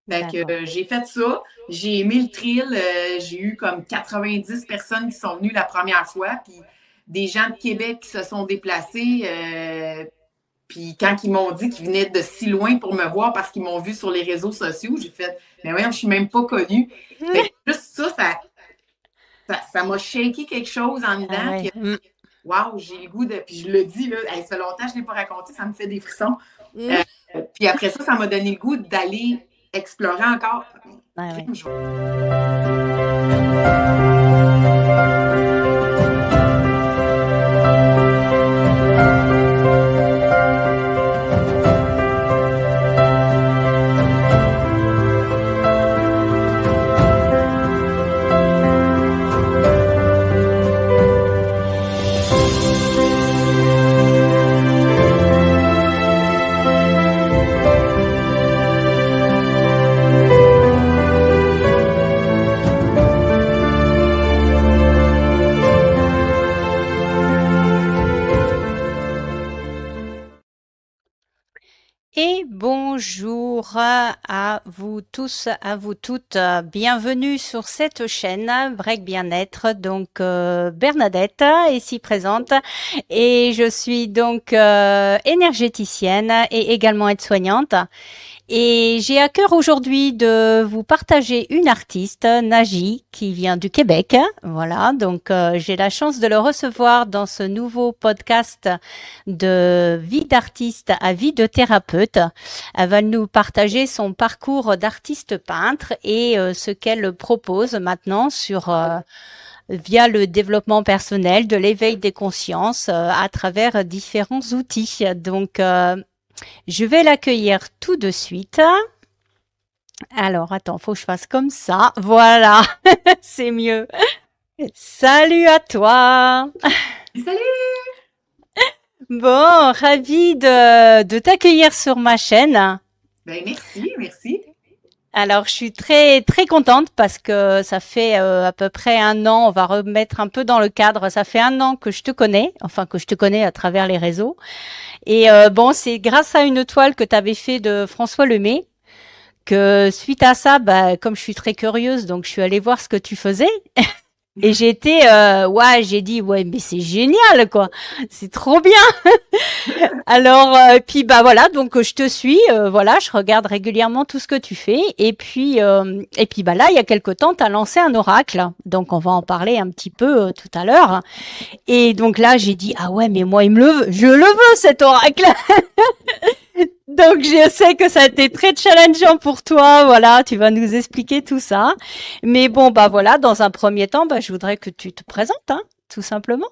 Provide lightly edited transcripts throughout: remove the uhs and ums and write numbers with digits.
Fait que j'ai fait ça, j'ai aimé le thrill, j'ai eu comme 90 personnes qui sont venues la première fois, puis des gens de Québec qui se sont déplacés, puis quand ils m'ont dit qu'ils venaient de si loin pour me voir parce qu'ils m'ont vu sur les réseaux sociaux, j'ai fait, mais voyons, je suis même pas connue. Fait que juste ça m'a shaké quelque chose en Ah dedans, ouais. que waouh, j'ai le goût de, puis je le dis, là, hey, ça fait longtemps que je ne l'ai pas raconté, ça me fait des frissons. Mm. Euh, puis après ça m'a donné le goût d'aller explorer encore. Ah ouais. Je Et bonjour à vous tous, à vous toutes. Bienvenue sur cette chaîne Break Bien-être. Donc Bernadette est ici présente et je suis donc énergéticienne et également aide-soignante. Et j'ai à cœur aujourd'hui de vous partager une artiste, Naji, qui vient du Québec. Voilà, donc j'ai la chance de le recevoir dans ce nouveau podcast de vie d'artiste à vie de thérapeute. Elle va nous partager son parcours d'artiste peintre et ce qu'elle propose maintenant sur via le développement personnel, de l'éveil des consciences à travers différents outils. Donc je vais l'accueillir tout de suite. Alors, attends, faut que je fasse comme ça. Voilà, c'est mieux. Salut à toi. Salut! Bon, ravi de t'accueillir sur ma chaîne. Ben merci, merci. Alors, je suis très très contente parce que ça fait à peu près un an, on va remettre un peu dans le cadre, ça fait un an que je te connais, enfin que je te connais à travers les réseaux. Et bon, c'est grâce à une toile que tu avais fait de François Lemay que suite à ça, bah, comme je suis très curieuse, donc je suis allée voir ce que tu faisais. Et j'ai été, ouais, j'ai dit, ouais, mais c'est génial, quoi. C'est trop bien. Alors, puis bah voilà, donc je te suis, voilà, je regarde régulièrement tout ce que tu fais, et puis bah là, il y a quelque temps, tu as lancé un oracle, donc on va en parler un petit peu tout à l'heure. Et donc là, j'ai dit, ah ouais, mais moi, je le veux cet oracle. Donc je sais que ça a été très challengeant pour toi, voilà, tu vas nous expliquer tout ça. Mais bon, bah voilà, dans un premier temps, bah, je voudrais que tu te présentes, hein, tout simplement.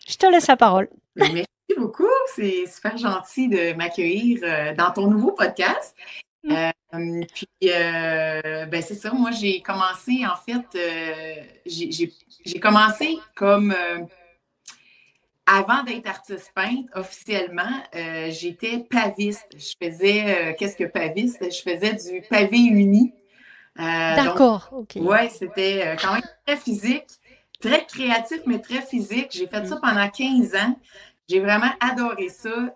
Je te laisse la parole. Ben, merci beaucoup. C'est super gentil de m'accueillir dans ton nouveau podcast. Mm. Ben c'est ça. Moi, j'ai commencé, en fait, j'ai commencé comme avant d'être artiste peintre officiellement, j'étais paviste. Je faisais, qu'est-ce que paviste? Je faisais du pavé uni. Donc, D'accord, ok. ouais, c'était quand même très physique, très créatif, mais très physique. J'ai fait Mm. ça pendant 15 ans. J'ai vraiment adoré ça.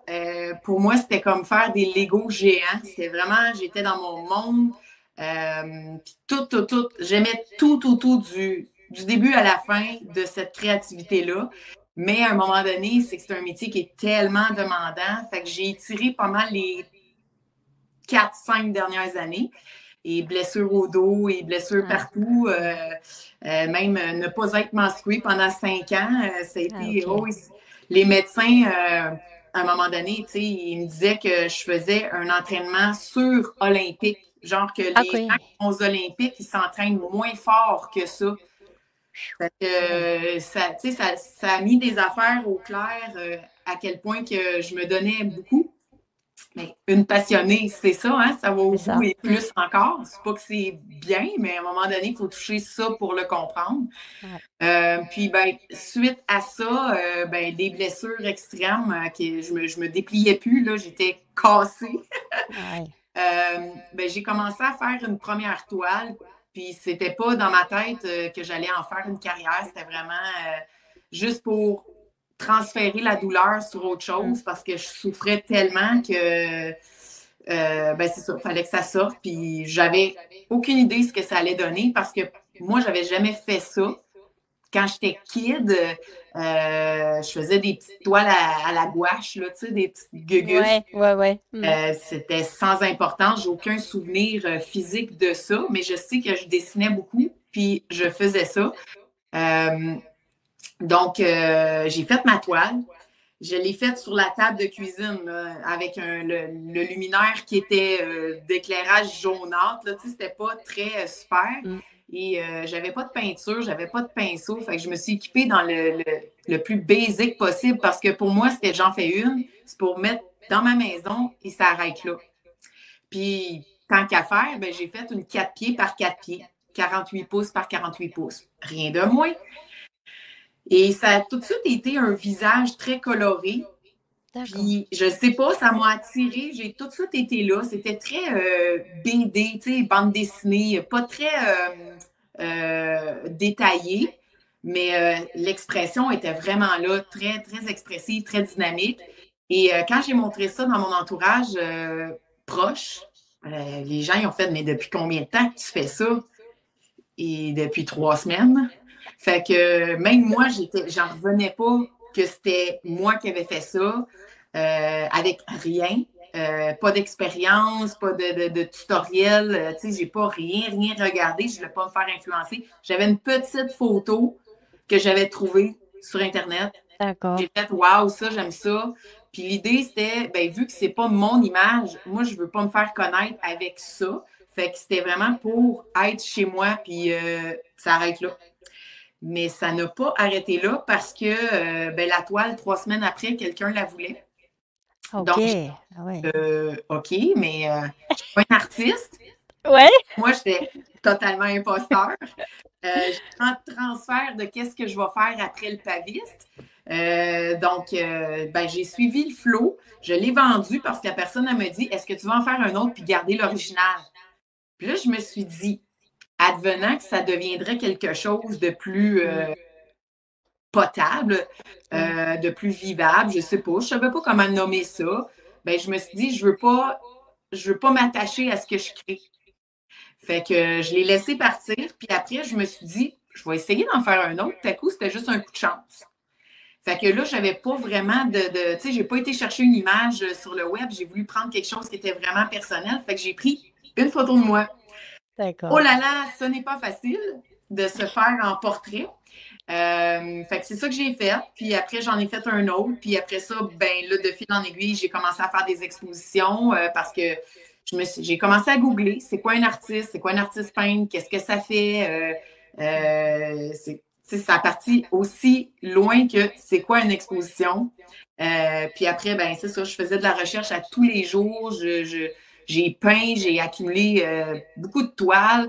Pour moi, c'était comme faire des Legos géants. C'était vraiment, j'étais dans mon monde. Puis j'aimais tout du début à la fin de cette créativité-là. Mais à un moment donné, c'est que c'est un métier qui est tellement demandant. Fait que j'ai étiré pas mal les 4, 5 dernières années et blessures au dos et blessures Ah, partout. Même ne pas être menstruée pendant 5 ans, ça a ah, été. ok. Oh, les médecins, à un moment donné, ils me disaient que je faisais un entraînement sur-olympique. Genre que Ah, les gens oui. qui vont aux Olympiques, ils s'entraînent moins fort que ça. Fait que, Ouais. ça a mis des affaires au clair à quel point que je me donnais beaucoup. Mais une passionnée, c'est ça, hein? Ça va C'est au bout ça. et Mm. plus encore. C'est pas que c'est bien, mais à un moment donné, il faut toucher ça pour le comprendre. Ouais. Puis, ben, suite à ça, ben, des blessures extrêmes, que je me dépliais plus, là, j'étais cassée. Ouais. Ben, j'ai commencé à faire une première toile, puis c'était pas dans ma tête que j'allais en faire une carrière, c'était vraiment juste pour transférer la douleur sur autre Mm. chose parce que je souffrais tellement que Ben c'est ça, il fallait que ça sorte. Puis j'avais aucune idée ce que ça allait donner parce que moi, j'avais jamais fait ça. Quand j'étais kid, je faisais des petites toiles à la gouache, là, tu sais, des petites gugus. Ouais, ouais, ouais. C'était sans importance. J'ai aucun souvenir physique de ça, mais je sais que je dessinais beaucoup, puis je faisais ça. Euh, donc, j'ai fait ma toile. Je l'ai faite sur la table de cuisine là, avec le luminaire qui était d'éclairage jaunâtre. Là, tu sais, c'était pas très super. Mm. Et j'avais pas de peinture, j'avais pas de pinceau. Fait que je me suis équipée dans le plus basique possible parce que pour moi, c'était j'en fais une, c'est pour mettre dans ma maison et ça arrête là. Puis, tant qu'à faire, ben, j'ai fait une 4 pieds par 4 pieds, 48 pouces par 48 pouces. Rien de moins. Et ça a tout de suite été un visage très coloré. Puis, je sais pas, ça m'a attirée. J'ai tout de suite été là. C'était très BD, tu sais, bande dessinée, pas très détaillé, mais l'expression était vraiment là, très, très expressive, très dynamique. Et quand j'ai montré ça dans mon entourage proche, les gens ils ont fait, mais depuis combien de temps que tu fais ça? Et depuis 3 semaines. Fait que même moi, j'en revenais pas que c'était moi qui avais fait ça, avec rien. Pas d'expérience, pas de tutoriel. Tu sais, j'ai pas rien regardé. Je voulais pas me faire influencer. J'avais une petite photo que j'avais trouvée sur Internet. D'accord. J'ai fait waouh, ça, j'aime ça. Puis l'idée, c'était, ben, vu que c'est pas mon image, moi, je veux pas me faire connaître avec ça. Fait que c'était vraiment pour être chez moi, puis ça arrête là. Mais ça n'a pas arrêté là parce que ben, la toile, 3 semaines après, quelqu'un la voulait. Ok. Donc, Ah ouais. OK, mais je suis pas une artiste. Ouais. Moi, j'étais totalement imposteur. J'ai un transfert de qu'est-ce que je vais faire après le paviste. Donc, ben, j'ai suivi le flow. Je l'ai vendu parce que la personne elle me dit est-ce que tu vas en faire un autre puis garder l'original? Puis là, je me suis dit, advenant que ça deviendrait quelque chose de plus potable, de plus vivable, je sais pas, je savais pas comment nommer ça. Ben, je me suis dit, je veux pas m'attacher à ce que je crée. Fait que je l'ai laissé partir, puis après, je me suis dit, je vais essayer d'en faire un autre. Tout à coup, c'était juste un coup de chance. Fait que là, j'avais pas vraiment tu sais, j'ai pas été chercher une image sur le web. J'ai voulu prendre quelque chose qui était vraiment personnel. Fait que j'ai pris une photo de moi. Oh D'accord. là là, ce n'est pas facile de se faire en portrait. Fait que c'est ça que j'ai fait. Puis après, j'en ai fait un autre. Puis après ça, ben là, de fil en aiguille, j'ai commencé à faire des expositions parce que j'ai commencé à googler c'est quoi un artiste, c'est quoi un artiste peintre, qu'est-ce que ça fait. Ça a parti aussi loin que c'est quoi une exposition. Puis après, ben c'est ça, je faisais de la recherche à tous les jours. J'ai peint, j'ai accumulé beaucoup de toiles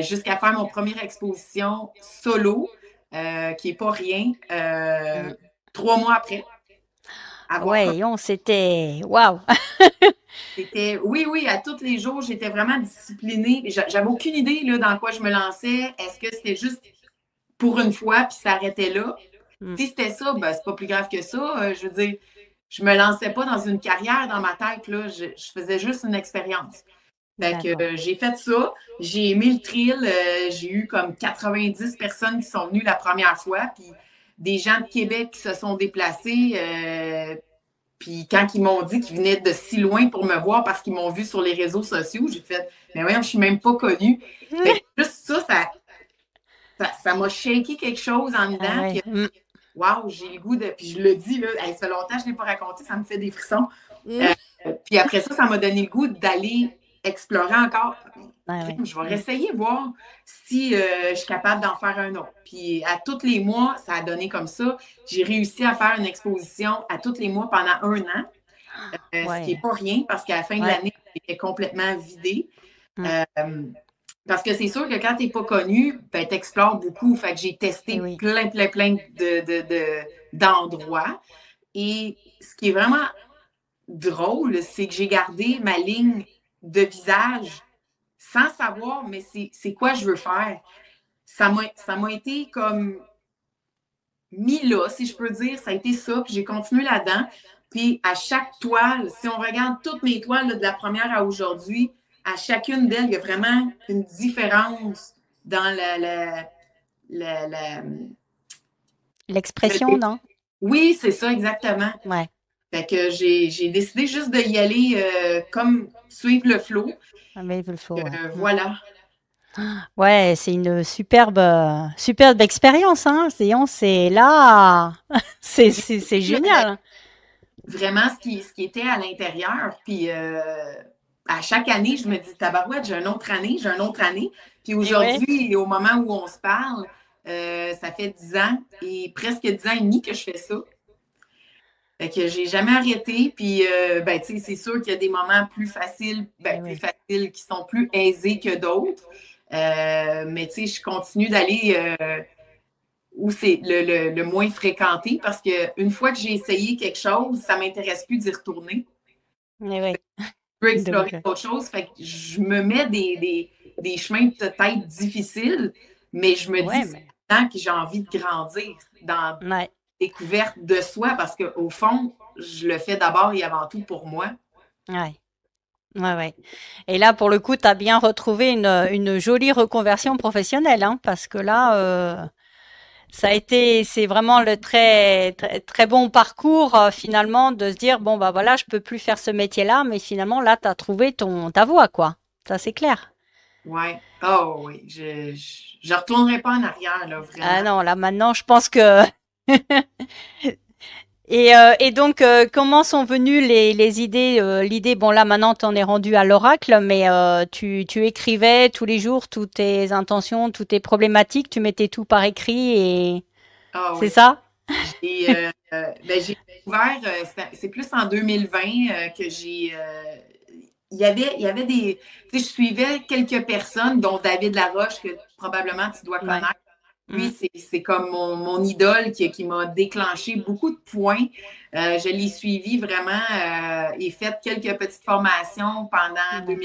jusqu'à faire mon première exposition solo, qui n'est pas rien, Mm. 3 mois après. Avoir Ouais, on c'était waouh. C'était, oui, oui, à tous les jours, j'étais vraiment disciplinée. J'avais aucune idée là, dans quoi je me lançais. Est-ce que c'était juste pour une fois puis ça arrêtait là? Mm. Si c'était ça, ben, c'est pas plus grave que ça. Je veux dire, je me lançais pas dans une carrière dans ma tête. Là. Je faisais juste une expérience. Fait que D'accord. j'ai fait ça. J'ai aimé le thrill. J'ai eu comme 90 personnes qui sont venues la première fois. Puis des gens de Québec qui se sont déplacés. Puis quand ils m'ont dit qu'ils venaient de si loin pour me voir parce qu'ils m'ont vu sur les réseaux sociaux, j'ai fait, mais voyons, je suis même pas connue. Fait que juste ça m'a shaké quelque chose en Ah dedans ouais. que, waouh, j'ai le goût de. Puis je le dis, là, hey, ça fait longtemps que je ne l'ai pas raconté, ça me fait des frissons. Mm. Puis après ça m'a donné le goût d'aller explorer encore. Ah ouais. Je vais réessayer, voir si je suis capable d'en faire un autre. Puis à tous les mois, ça a donné comme ça. J'ai réussi à faire une exposition à tous les mois pendant un an, ce qui Ouais. n'est pas rien parce qu'à la fin de Ouais. l'année, j'étais complètement vidée. Mm. Euh, Parce que c'est sûr que quand tu n'es pas connu, ben, tu explores beaucoup. Fait que j'ai Eh testé oui. plein d'endroits. Et ce qui est vraiment drôle, c'est que j'ai gardé ma ligne de visage sans savoir, mais c'est quoi je veux faire. Ça m'a été comme mis là, si je peux dire. Ça a été ça, puis j'ai continué là-dedans. Puis à chaque toile, si on regarde toutes mes toiles là, de la première à aujourd'hui, à chacune d'elles, il y a vraiment une différence dans L'expression, non? Oui, c'est ça, exactement. Ouais. Fait que j'ai décidé juste d'y aller comme suivre le flow. Ah, mais il le faut, ouais. Voilà. Ouais, c'est une superbe expérience, hein. C'est là, c'est génial. Vraiment ce qui était à l'intérieur. Puis à chaque année, je me dis, tabarouette, j'ai une autre année, j'ai une autre année. Puis Et ouais. aujourd'hui, au moment où on se parle, ça fait 10 ans et presque 10 ans et demi que je fais ça. Fait que j'ai jamais arrêté. Puis, ben, tu sais, c'est sûr qu'il y a des moments plus faciles, ben, Et plus ouais. faciles, qui sont plus aisés que d'autres. Mais, tu sais, je continue d'aller où c'est le moins fréquenté parce qu'une fois que j'ai essayé quelque chose, ça m'intéresse plus d'y retourner. Et ouais. Je peux explorer Donc, autre chose. Fait que je me mets des chemins peut-être difficiles, mais je me dis, ouais, c'est mais temps que j'ai envie de grandir dans ouais. la découverte de soi parce qu'au fond, je le fais d'abord et avant tout pour moi. Ouais. Ouais, ouais. Et là, pour le coup, tu as bien retrouvé une jolie reconversion professionnelle, hein, parce que là, c'est vraiment le très bon parcours, finalement, de se dire, bon, bah voilà, je peux plus faire ce métier-là, mais finalement, là, tu as trouvé ta voie, quoi. Ça, c'est clair. Ouais. Oh oui. Je retournerai pas en arrière, là, Ah vraiment. non, là, maintenant, je pense que et donc, comment sont venues les idées, l'idée, bon là maintenant tu en es rendu à l'oracle, mais tu écrivais tous les jours toutes tes intentions, toutes tes problématiques, tu mettais tout par écrit et Ah c'est oui. ça? J'ai découvert, c'est plus en 2020 que il y avait des, tu sais, je suivais quelques personnes, dont David Laroche, que probablement tu dois Ouais. connaître. Mm. Lui, c'est comme mon idole qui m'a déclenché beaucoup de points. Je l'ai suivi vraiment et fait quelques petites formations pendant D'accord.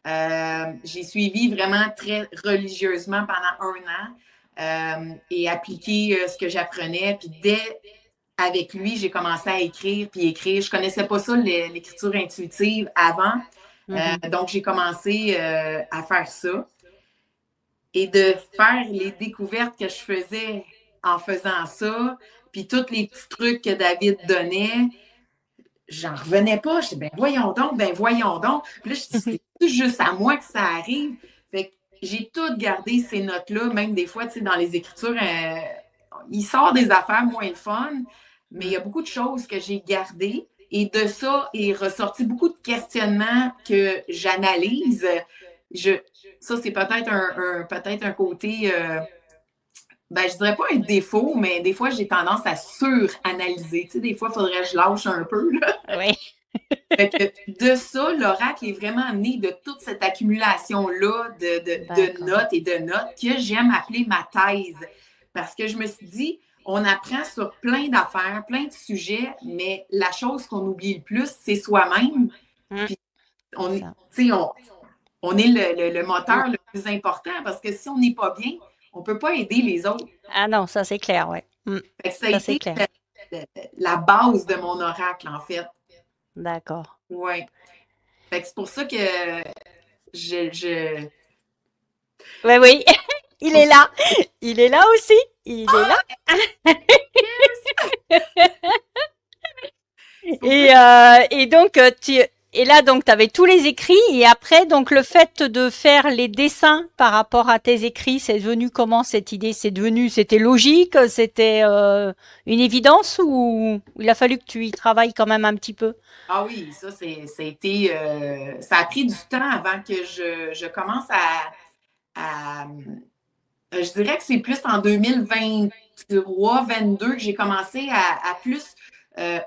2020. J'ai suivi vraiment très religieusement pendant un an et appliqué ce que j'apprenais. Puis dès avec lui, j'ai commencé à écrire, puis écrire. Je connaissais pas ça, l'écriture intuitive, avant. Mhm. Donc, j'ai commencé à faire ça et de faire les découvertes que je faisais en faisant ça, puis tous les petits trucs que David donnait, j'en revenais pas. Je disais, ben voyons donc. Puis là, je dis, c'est juste à moi que ça arrive. Fait que j'ai tout gardé ces notes-là, même des fois, tu sais, dans les écritures, il sort des affaires moins le fun, mais il y Mm. a beaucoup de choses que j'ai gardées. Et de ça est ressorti beaucoup de questionnements que j'analyse. Je, Ça, c'est peut-être peut-être un côté, ben, je dirais pas un défaut, mais des fois, j'ai tendance à suranalyser. Tu sais, des fois, il faudrait que je lâche un peu, là. Oui. Fait que de ça, l'oracle est vraiment né de toute cette accumulation-là de D'accord. notes et de notes que j'aime appeler ma thèse. Parce que je me suis dit, on apprend sur plein d'affaires, plein de sujets, mais la chose qu'on oublie le plus, c'est soi-même. Mm. Puis C'est on est, ça. tu sais, on est le Mm. moteur le plus important parce que si on n'est pas bien, on ne peut pas aider les autres. Ah non, ça c'est clair, ouais. Mm. Fait que ça a Ça c'est été clair. la base de mon oracle, en fait. D'accord. Ouais. Fait que c'est pour ça que je... Oui, oui. Il est là. Il est là aussi. Il est là. C'est pour ça que Et donc et là donc tu avais tous les écrits et après donc le fait de faire les dessins par rapport à tes écrits, c'est devenu comment cette idée? C'était logique, c'était une évidence ou il a fallu que tu y travailles quand même un petit peu? ah oui, ça a été, ça a pris du temps avant que je commence je dirais que c'est plus en 2023-22 que j'ai commencé à plus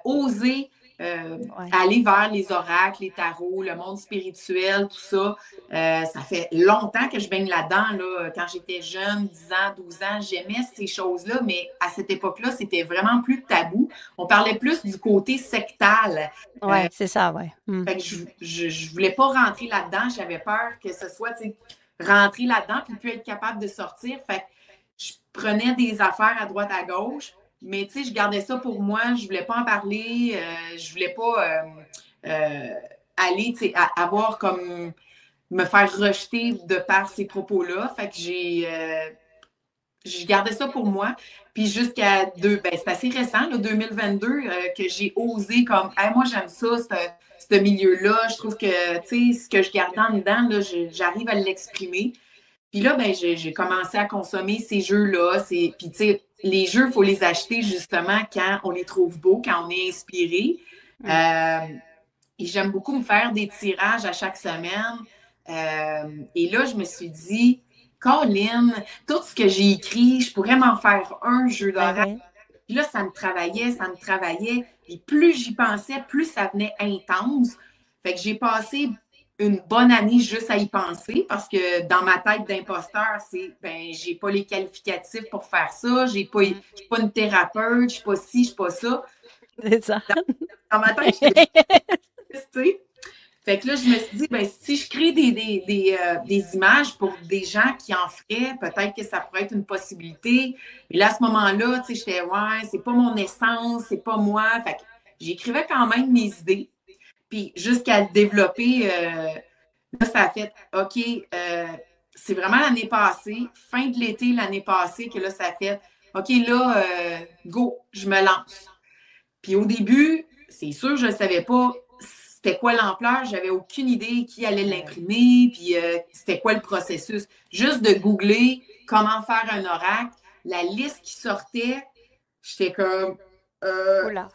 oser Ouais. aller vers les oracles, les tarots, le monde spirituel, tout ça. Ça fait longtemps que je baigne là-dedans. Là. Quand j'étais jeune, 10 ans, 12 ans, j'aimais ces choses-là, mais à cette époque-là, c'était vraiment plus tabou. On parlait plus du côté sectal. Ouais, c'est ça, ouais. Mm. Fait que je voulais pas rentrer là-dedans. J'avais peur que ce soit, tu sais, rentrer là-dedans puis plus être capable de sortir. Fait que je prenais des affaires à droite, à gauche, Mais tu sais, je gardais ça pour moi. Je voulais pas en parler. Je voulais pas aller, tu sais, avoir comme me faire rejeter de par ces propos-là. Fait que je gardais ça pour moi. Puis jusqu'à c'est assez récent, là, 2022, que j'ai osé comme, hey, moi, j'aime ça, ce milieu-là. Je trouve que, tu sais, ce que je garde en dedans, là, j'arrive à l'exprimer. Puis là, ben, j'ai commencé à consommer ces jeux-là. Puis, tu sais, les jeux, il faut les acheter justement quand on les trouve beaux, quand on est inspiré. Et j'aime beaucoup me faire des tirages à chaque semaine. Et là, je me suis dit, Colin, tout ce que j'ai écrit, je pourrais m'en faire un jeu d'horaire. Puis là, ça me travaillait. Et plus j'y pensais, plus ça venait intense. Fait que j'ai passé une bonne année juste à y penser parce que dans ma tête d'imposteur, c'est j'ai pas les qualificatifs pour faire ça, j'ai pas une thérapeute, je suis pas ci, je suis pas ça. C'est ça. Dans ma tête, j'étais fait que là, je me suis dit, si je crée des images pour des gens qui en feraient, peut-être que ça pourrait être une possibilité. Et là, à ce moment-là, tu sais, j'étais, ouais, c'est pas mon essence, c'est pas moi. Fait que j'écrivais quand même mes idées. Puis jusqu'à le développer, là, ça a fait, OK, c'est vraiment l'année passée, fin de l'été l'année passée, que là, ça a fait, OK, là, go, je me lance. Puis au début, c'est sûr, je ne savais pas c'était quoi l'ampleur, j'avais aucune idée qui allait l'imprimer, puis c'était quoi le processus. Juste de googler comment faire un oracle, la liste qui sortait, j'étais comme... Oula.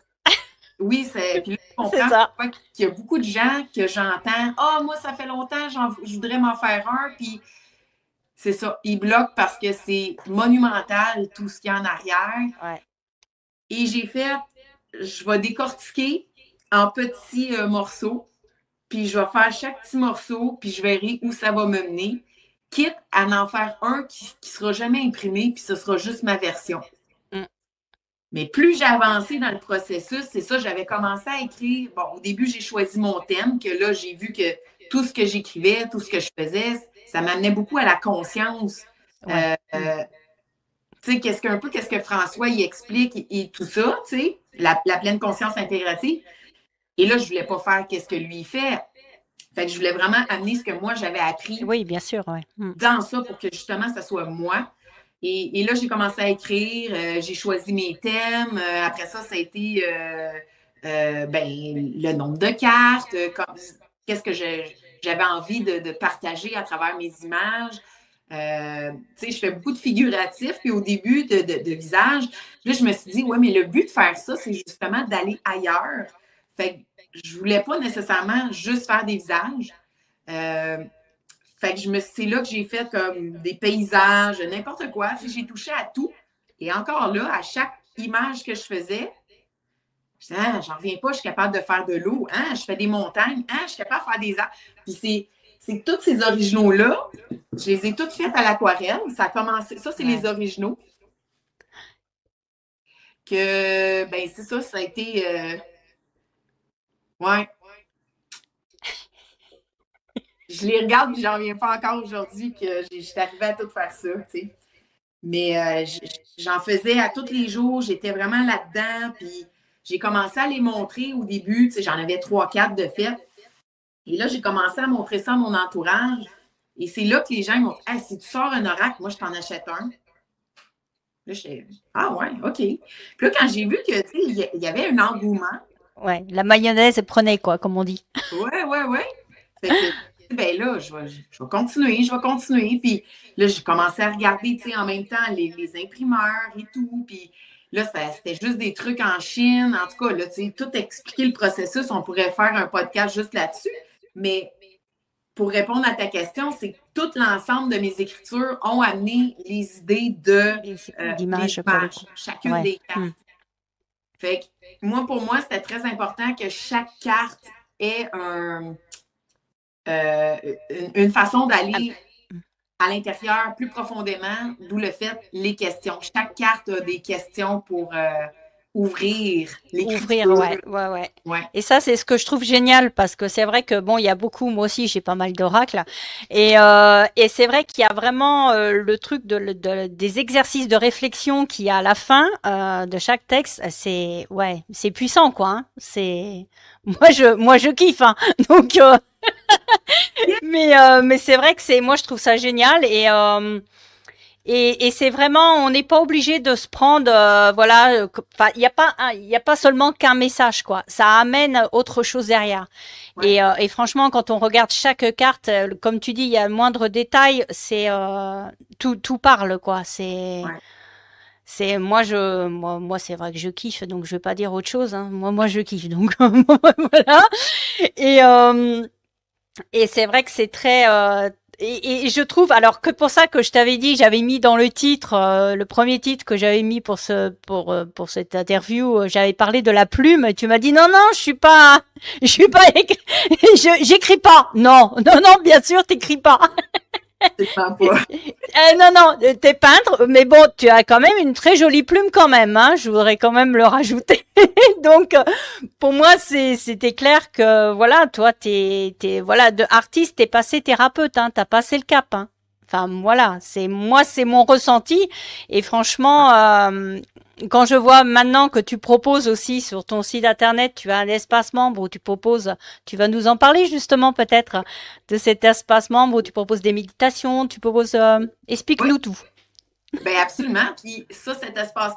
Oui, puis là, je comprends qu'il y a beaucoup de gens que j'entends. Ah, moi, ça fait longtemps, je voudrais m'en faire un. Puis c'est ça, ils bloquent parce que c'est monumental tout ce qu'il y a en arrière. Ouais. Et j'ai fait, je vais décortiquer en petits morceaux. Puis je vais faire chaque petit morceau, puis je verrai où ça va me mener. Quitte à en faire un qui ne sera jamais imprimé, puis ce sera juste ma version. Mais plus j'ai avancé dans le processus, c'est ça, j'avais commencé à écrire. Bon, au début, j'ai choisi mon thème, que là, j'ai vu que tout ce que j'écrivais, tout ce que je faisais, ça m'amenait beaucoup à la conscience. Ouais. Tu sais, qu'est-ce que François y explique et tout ça, tu sais, la pleine conscience intégrative. Et là, je ne voulais pas faire qu'est-ce que lui fait. Fait que je voulais vraiment amener ce que moi, j'avais appris bien sûr, dans ça pour que justement, ça soit moi. Et là, j'ai commencé à écrire, j'ai choisi mes thèmes. Après ça, ça a été le nombre de cartes, qu'est-ce que j'avais envie de partager à travers mes images. Tu sais, je fais beaucoup de figuratifs, puis au début de visage. Là, je me suis dit, ouais, mais le but de faire ça, c'est justement d'aller ailleurs. Fait que je voulais pas nécessairement juste faire des visages. Fait que c'est là que j'ai fait comme des paysages, n'importe quoi. Tu sais, j'ai touché à tout. Et encore là, à chaque image que je faisais, je disais, j'en reviens pas, je suis capable de faire de l'eau. Je fais des montagnes. Je suis capable de faire des arbres. Puis c'est tous ces originaux-là, je les ai toutes faites à l'aquarelle. Ça a commencé. Ça, c'est les originaux. Que, c'est ça, ça a été. Ouais. Je les regarde et j'en reviens pas encore aujourd'hui que j'étais arrivée à tout faire ça, tu sais. Mais j'en faisais à tous les jours, j'étais vraiment là-dedans, puis j'ai commencé à les montrer au début, tu sais, j'en avais 3-4 de fait. Et là, j'ai commencé à montrer ça à mon entourage. Et c'est là que les gens m'ont dit, ah, si tu sors un oracle, moi, je t'en achète un. Là, j'étais, ah ouais, OK. Puis là, quand j'ai vu que, tu sais, il y avait un engouement. Ouais, la mayonnaise prenait, quoi, comme on dit. Ouais. Fait que, là, je vais continuer. Puis là, j'ai commencé à regarder, tu sais, en même temps, les imprimeurs et tout. Puis là, c'était juste des trucs en Chine. En tout cas, là, tu sais, tout expliquer le processus, on pourrait faire un podcast juste là-dessus. Mais pour répondre à ta question, c'est que tout l'ensemble de mes écritures ont amené les idées d'images, chacune des cartes. Fait que pour moi, c'était très important que chaque carte ait une façon d'aller à l'intérieur plus profondément, d'où le fait les questions. Chaque carte a des questions pour ouvrir Ouvrir, l'écriture. ouais, ouais, ouais. Ouais, Et ça, c'est ce que je trouve génial parce que c'est vrai que bon, il y a beaucoup, moi aussi, j'ai pas mal d'oracles et c'est vrai qu'il y a vraiment le truc des exercices de réflexion qu'il y a à la fin de chaque texte. C'est ouais, c'est puissant quoi. Hein. C'est moi je kiffe. Hein. Donc mais c'est vrai que c'est moi je trouve ça génial et c'est vraiment, on n'est pas obligé de se prendre, voilà, enfin, il y a pas seulement qu'un message, quoi. Ça amène autre chose derrière. ouais, Et franchement, quand on regarde chaque carte, comme tu dis, il y a le moindre détail, c'est tout parle, quoi. ouais. Moi, c'est vrai que je kiffe, donc je vais pas dire autre chose. Hein. Moi, je kiffe, donc voilà. Et et c'est vrai que c'est très et je trouve alors que pour ça que je t'avais dit, j'avais mis dans le titre le premier titre que j'avais mis pour cette interview, j'avais parlé de la plume et tu m'as dit non je suis pas j'écris pas. Non, non non, bien sûr, t'écris pas. C'est pas. Non, non, t'es peintre, mais bon, tu as quand même une très jolie plume quand même, hein, je voudrais quand même le rajouter. Donc, pour moi, c'était clair que, voilà, toi, voilà, de artiste, t'es passé thérapeute, hein, t'as passé le cap, hein. Enfin, voilà, c'est mon ressenti. Et franchement, quand je vois maintenant que tu proposes aussi sur ton site internet, tu as un espace membre où tu proposes, tu vas nous en parler justement peut-être de cet espace membre où tu proposes des méditations, tu proposes, Oui, explique-nous tout. ben absolument. Puis ça, cet espace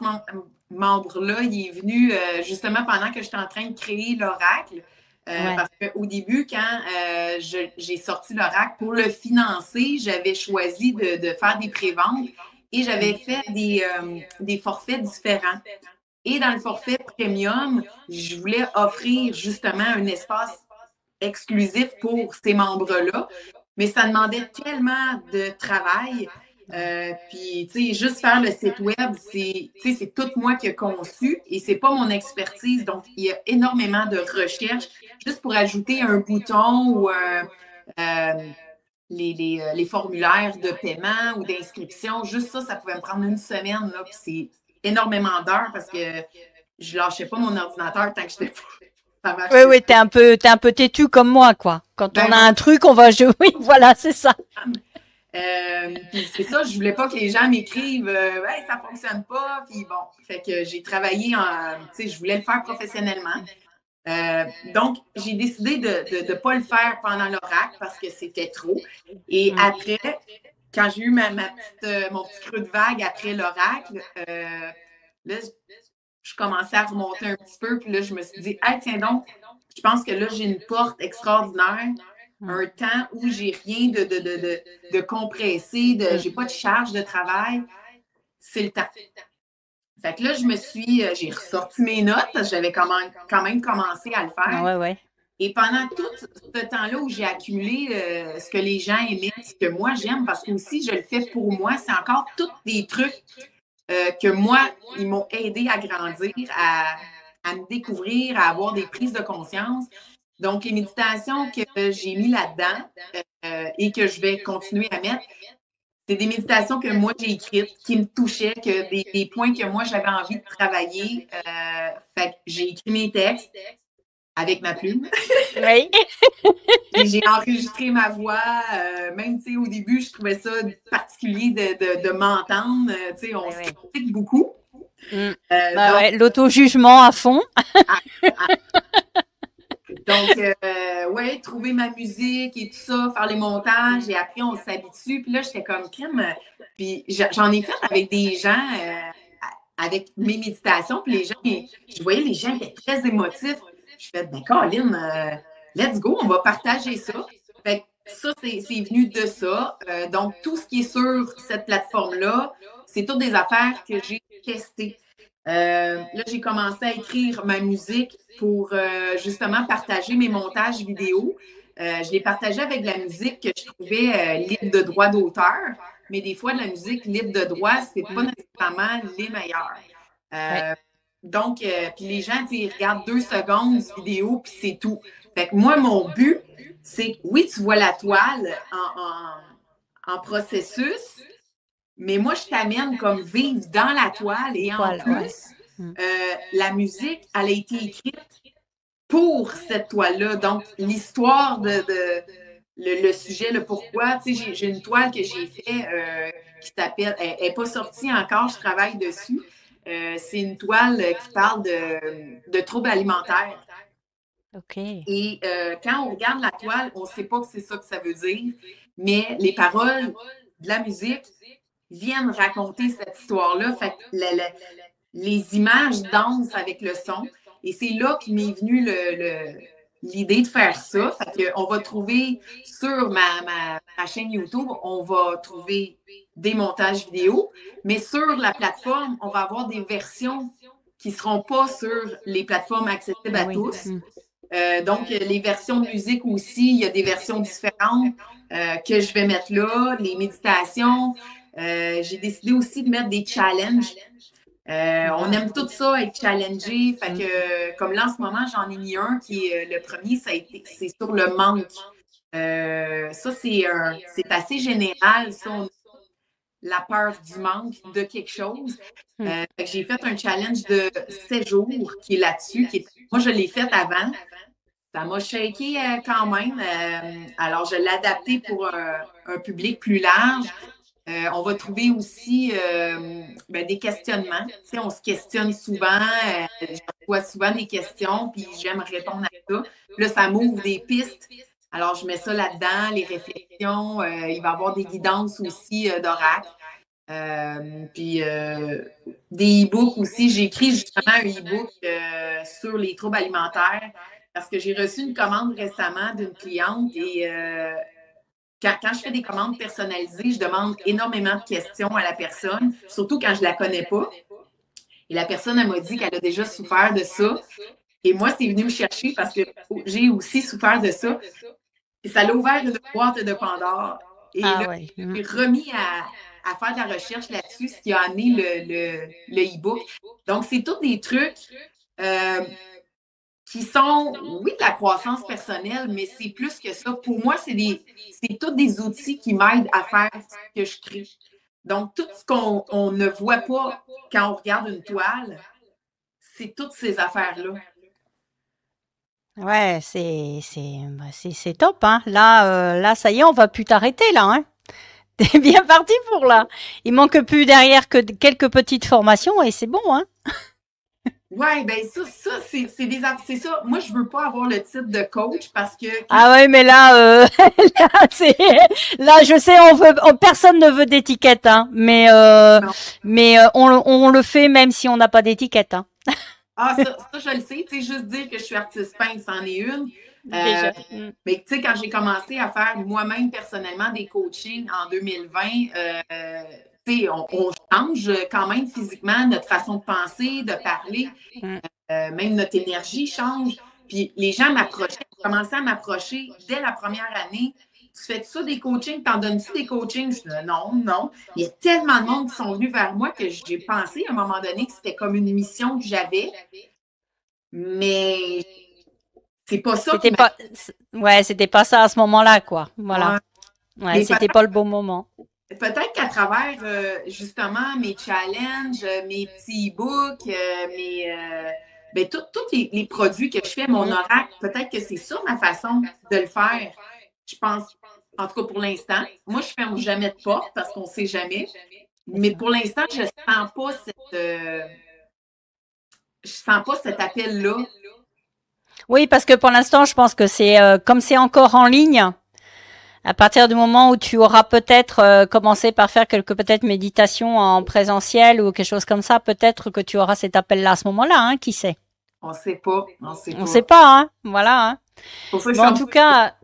membre-là, il est venu justement pendant que j'étais en train de créer l'oracle. Ouais. Parce qu'au début, quand j'ai sorti l'oracle pour le financer, j'avais choisi de faire des préventes et j'avais Mm. fait des forfaits différents. Et dans le forfait premium, je voulais offrir justement un espace exclusif pour ces membres-là, mais ça demandait tellement de travail. Puis, tu sais, juste faire le site web, c'est tout moi qui ai conçu et c'est pas mon expertise. Donc, il y a énormément de recherches juste pour ajouter un bouton ou les formulaires de paiement ou d'inscription. Juste ça, ça pouvait me prendre une semaine. Là, puis c'est énormément d'heures parce que je lâchais pas mon ordinateur tant que j'étais pas. Ça Oui, marchait oui, t'es un peu têtu comme moi, quoi. Quand on ben a voilà. un truc, on va jouer. Oui, voilà, c'est ça. Puis c'est ça, je voulais pas que les gens m'écrivent hey, ça fonctionne pas. Puis bon, fait que j'ai travaillé tu sais, je voulais le faire professionnellement. Donc, j'ai décidé de ne pas le faire pendant l'oracle parce que c'était trop. Et Mm. après, quand j'ai eu mon petit creux de vague après l'oracle, là, je commençais à remonter un petit peu. Puis là, je me suis dit, hey, tiens donc, je pense que là, j'ai une porte extraordinaire, Mm. un temps où j'ai rien de compressé, Mm. j'ai pas de charge de travail. C'est le temps. Fait que là, j'ai ressorti mes notes parce que j'avais quand même commencé à le Ah faire. ouais, ouais. Et pendant tout ce temps-là où j'ai accumulé ce que les gens aimaient, ce que moi j'aime, parce que aussi je le fais pour moi, c'est encore tous des trucs que moi, ils m'ont aidé à grandir, à me découvrir, à avoir des prises de conscience. Donc, les méditations que j'ai mis là-dedans et que je vais continuer à mettre, c'est des méditations que moi j'ai écrites, qui me touchaient, des points que moi j'avais envie de travailler. Fait que j'ai écrit mes textes avec ma plume. Oui. Et j'ai enregistré ma voix. Même, tu sais, au début, je trouvais ça particulier de m'entendre. Tu sais, on Oui, se oui. critique beaucoup. Mm. Bah Donc, ouais, l'auto-jugement à fond. à- à- donc ouais, trouver ma musique et tout ça, faire les montages. Et après, on s'habitue. Puis là, j'étais comme crime. Puis j'en ai fait avec des gens, avec mes méditations. Puis les gens, je voyais les gens étaient très émotifs. Je fais, ben, Colin, let's go, on va partager ça. Fait que ça, c'est venu de ça. Donc, tout ce qui est sur cette plateforme-là, c'est toutes des affaires que j'ai testées. Là, j'ai commencé à écrire ma musique pour justement partager mes montages vidéo. Je l'ai partagé avec de la musique que je trouvais libre de droit d'auteur, mais des fois, de la musique libre de droit, c'est pas Mm. nécessairement les meilleurs. Ouais. Donc, puis les gens, ils regardent 2 secondes de vidéo, puis c'est tout. Fait que moi, mon but, c'est que oui, tu vois la toile en processus, mais moi, je t'amène comme vivre dans la toile et en Voilà, ouais. plus, Mm. la musique, elle a été écrite pour cette toile-là. Donc, l'histoire le sujet, le pourquoi, tu sais, j'ai une toile que j'ai faite qui s'appelle, elle n'est pas sortie encore, je travaille dessus. C'est une toile qui parle de troubles alimentaires. Ok. Et quand on regarde la toile, on ne sait pas que c'est ça que ça veut dire, mais les paroles de la musique viennent raconter cette histoire-là. Fait que les images dansent avec le son. Et c'est là qu'il m'est venu l'idée de faire ça. Fait que on va trouver sur ma chaîne YouTube, on va trouver des montages vidéo, mais sur la plateforme, on va avoir des versions qui ne seront pas sur les plateformes accessibles à Oui. tous. Donc, les versions de musique aussi, il y a des versions différentes que je vais mettre là, les méditations. J'ai décidé aussi de mettre des challenges. On aime tout ça, être challengé. Fait que, comme là, en ce moment, j'en ai mis un qui est le premier, c'est sur le manque. Ça, c'est assez général, ça, la peur du manque de quelque chose. J'ai fait un challenge de 7 jours qui est là-dessus. Moi, je l'ai fait avant. Ça m'a shaké quand même. Alors, je l'ai adapté pour un public plus large. On va trouver aussi des questionnements. Tu sais, on se questionne souvent. Je reçois souvent des questions, puis j'aime répondre à ça. Puis là, ça m'ouvre des pistes. Alors, je mets ça là-dedans, les réflexions. Il va y avoir des guidances aussi d'oracle. Puis des e-books aussi. J'ai écrit justement un e-book sur les troubles alimentaires parce que j'ai reçu une commande récemment d'une cliente et quand je fais des commandes personnalisées, je demande énormément de questions à la personne, surtout quand je ne la connais pas. Et la personne, elle m'a dit qu'elle a déjà souffert de ça. Et moi, c'est venu me chercher parce que j'ai aussi souffert de ça. Et ça l'a ouvert une boîte de Pandore. Et là, j'ai remis à faire de la recherche là-dessus, ce qui a amené le e-book. Donc, c'est tous des trucs qui sont, oui, de la croissance personnelle, mais c'est plus que ça. Pour moi, c'est tous des outils qui m'aident à faire ce que je crée. Donc, tout ce qu'on ne voit pas quand on regarde une toile, c'est toutes ces affaires-là. Ouais, c'est top, hein. Là, ça y est, on va plus t'arrêter, là, hein. T'es bien parti pour là. Il manque plus derrière que quelques petites formations et c'est bon, hein. Ouais, ben ça, c'est ça. Moi, je veux pas avoir le titre de coach parce que. Ah ouais, mais là, là, je sais, personne ne veut d'étiquette, hein. Mais on le fait même si on n'a pas d'étiquette, hein. Ah, ça, je le sais. Tu sais, juste dire que je suis artiste peintre, c'en est une. Déjà. Mais tu sais, quand j'ai commencé à faire moi-même personnellement des coachings en 2020, tu sais, on change quand même physiquement notre façon de penser, de parler. Même notre énergie change. Puis les gens commençaient à m'approcher dès la première année. Tu fais ça des coachings? T'en donnes-tu des coachings? Je dis non, non. Il y a tellement de monde qui sont venus vers moi que j'ai pensé à un moment donné que c'était comme une mission que j'avais. Mais c'est pas ça qui m'a. Ouais, c'était pas ça à ce moment-là, quoi. Voilà. Ouais, c'était pas le bon moment. Peut-être qu'à travers justement mes challenges, mes petits e-books, tous les produits que je fais, mon oracle, peut-être que c'est ça ma façon de le faire. Je pense, en tout cas pour l'instant. Moi, je ne ferme jamais de porte parce qu'on ne sait jamais. Mais pour l'instant, je ne sens pas cet appel-là. Oui, parce que pour l'instant, je pense que c'est comme c'est encore en ligne. À partir du moment où tu auras peut-être commencé par faire peut-être méditations en présentiel ou quelque chose comme ça, peut-être que tu auras cet appel-là à ce moment-là, hein, qui sait? On ne sait pas. On sait pas, hein. Voilà. Hein. Pour ça, bon, en tout cas,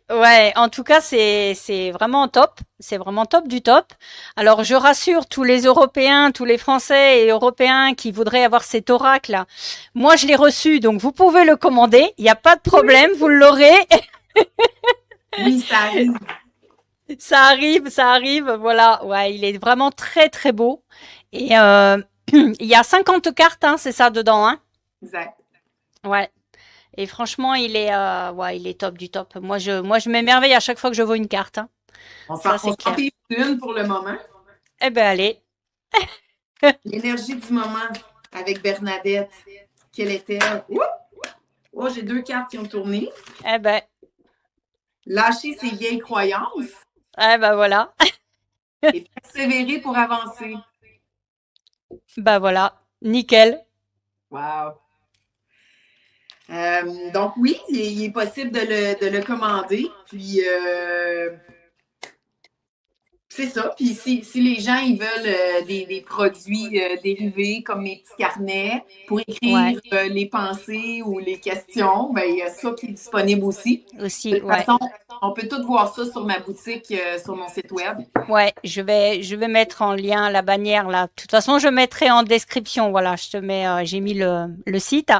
ouais, en tout cas, c'est vraiment top. C'est vraiment top du top. Alors, je rassure tous les Européens, tous les Français et Européens qui voudraient avoir cet oracle. Moi, je l'ai reçu, donc vous pouvez le commander. Il n'y a pas de problème, vous l'aurez. Oui, ça arrive. Ça arrive, voilà. Ouais, il est vraiment très, très beau. Et il y a 50 cartes, hein, c'est ça dedans, hein? Exact. Ouais. Et franchement, il est top du top. Moi, je m'émerveille à chaque fois que je vois une carte. Hein. On s'en fait une pour le moment. Eh ben, allez. L'énergie du moment. avec Bernadette. Quelle était-elle? Oh, j'ai 2 cartes qui ont tourné. Eh ben, Lâcher ses vieilles croyances voilà. et persévérer pour avancer. Voilà. Nickel. Wow. Donc oui, il est possible de le commander. Puis c'est ça. Puis si les gens ils veulent des produits dérivés comme mes petits carnets pour Ouais. écrire les pensées ou les questions, ben il y a ça qui est disponible aussi. De Aussi, toute ouais. façon, on peut tout voir ça sur ma boutique, sur mon site web. Ouais, je vais mettre en lien la bannière là. De toute façon, je mettrai en description. Voilà, je te mets, j'ai mis le site.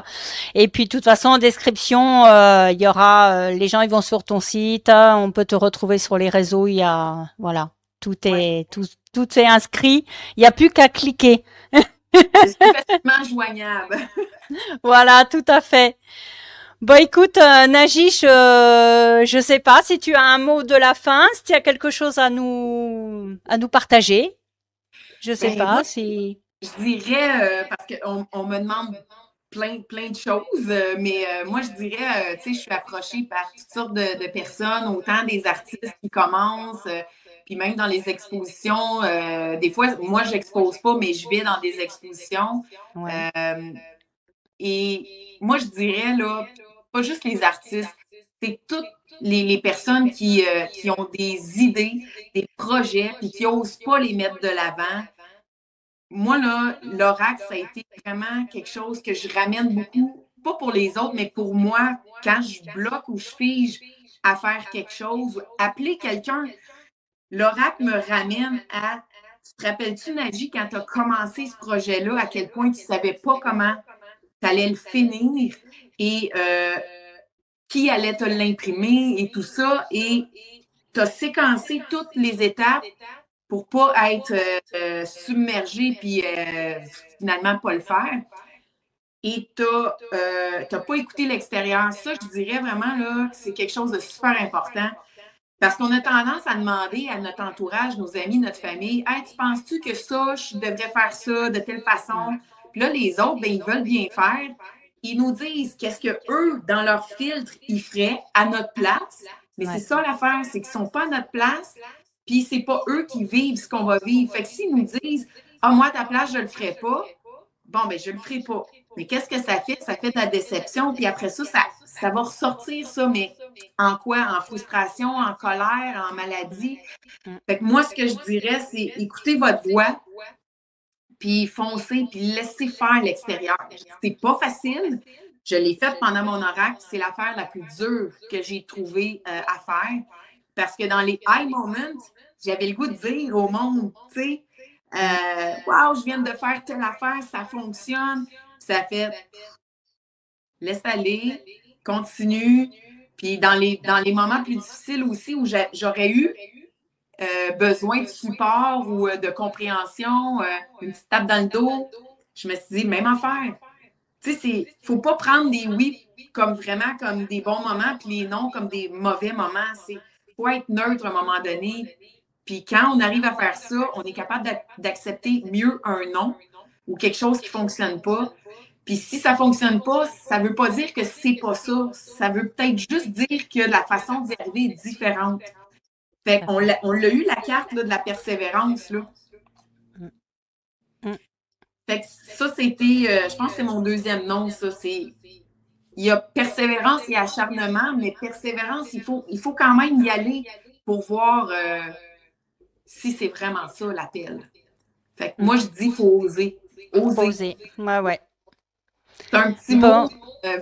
Et puis, de toute façon, en description, il y aura, les gens, ils vont sur ton site. On peut te retrouver sur les réseaux. Il y a, voilà, Ouais. tout est inscrit. Il n'y a plus qu'à cliquer. Je suis facilement joignable. Voilà, tout à fait. Bon, écoute, Nagish, je sais pas si tu as un mot de la fin, si tu as quelque chose à nous partager. Je sais Ben, pas moi, si. je dirais, parce qu'on me demande plein de choses, mais moi, je dirais, tu sais, je suis approchée par toutes sortes de personnes, autant des artistes qui commencent, puis même dans les expositions. Des fois, moi, je n'expose pas, mais je vais dans des expositions. Ouais, Euh, et moi, je dirais, là, pas juste les artistes, c'est toutes les personnes qui ont des idées, des projets, puis qui n'osent pas les mettre de l'avant. Moi, là, l'oracle, ça a été vraiment quelque chose que je ramène beaucoup, pas pour les autres, mais pour moi, quand je bloque ou je fige à faire quelque chose, appeler quelqu'un, l'oracle me ramène à. Tu te rappelles-tu, Nadji, quand tu as commencé ce projet-là, à quel point tu ne savais pas comment tu allais le finir et qui allait te l'imprimer et tout ça, et tu as séquencé toutes les étapes pour pas être submergé puis finalement pas le faire. Et tu n'as pas écouté l'extérieur. Ça, je dirais vraiment là, que c'est quelque chose de super important. Parce qu'on a tendance à demander à notre entourage, nos amis, notre famille, hey, tu penses-tu que ça, je devrais faire ça de telle façon? Puis là, les autres, ben, ils veulent bien faire. Ils nous disent qu'est-ce que eux, dans leur filtre, ils feraient à notre place. Mais c'est ouais, ça l'affaire, c'est qu'ils ne sont pas à notre place. Puis c'est pas eux qui vivent ce qu'on va vivre. Fait que s'ils nous disent, ah, moi, à ta place, je ne le ferai pas, bon, ben, je ne le ferai pas. Mais qu'est-ce que ça fait? Ça fait de la déception. Puis après ça va ressortir ça, mais en quoi? En frustration, en colère, en maladie. mm, Fait que moi, ce que je dirais, c'est écoutez votre voix, puis foncez, puis laissez faire l'extérieur. C'est pas facile. Je l'ai fait pendant mon oracle. C'est l'affaire la plus dure que j'ai trouvée à faire. Parce que dans les high moments, j'avais le goût de dire au monde, tu sais, mm, wow, je viens de faire telle affaire, ça fonctionne. Ça fait laisse aller, continue. Puis dans les moments plus difficiles aussi où j'aurais eu besoin de support ou de compréhension, une petite tape dans le dos, je me suis dit, même affaire. Tu sais, il ne faut pas prendre des oui comme vraiment comme des bons moments, puis les non comme des mauvais moments. Il faut être neutre à un moment donné. Puis quand on arrive à faire ça, on est capable d'accepter mieux un non ou quelque chose qui ne fonctionne pas. Puis si ça ne fonctionne pas, ça ne veut pas dire que c'est pas ça. Ça veut peut-être juste dire que la façon d'y arriver est différente. Fait tout à qu'on fait. on l'a eu la carte là, de la persévérance. Là. Mm, mm, Fait que ça, c'était, je pense que c'est mon deuxième nom, ça. Il y a persévérance et acharnement, mais persévérance, il faut quand même y aller pour voir si c'est vraiment ça l'appel. Fait que mm. moi, je dis, il faut oser. Oser. Oser. Ouais, ouais. C'est un petit Bon, mot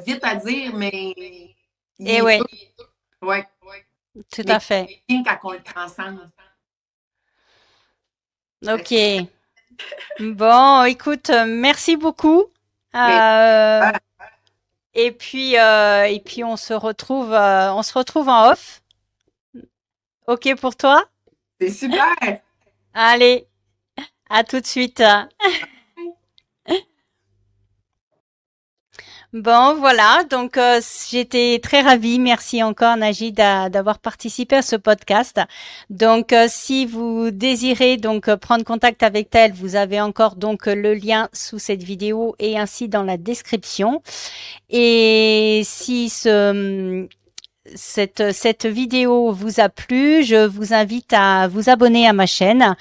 vite à dire, mais il et est ouais, dur. Ouais. tout Mais à fait. bien quand on le transcende. Ok. Bon, écoute, merci beaucoup. Mais Euh, ah, et puis on se retrouve en off. Ok pour toi? c'est super. Allez, à tout de suite. Bon, voilà. Donc, j'étais très ravie. Merci encore, Najid, d'avoir participé à ce podcast. Donc, si vous désirez donc prendre contact avec elle, vous avez encore donc le lien sous cette vidéo et ainsi dans la description. Et si cette vidéo vous a plu, je vous invite à vous abonner à ma chaîne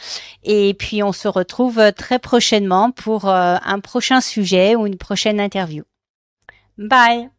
et puis on se retrouve très prochainement pour un prochain sujet ou une prochaine interview. Bye.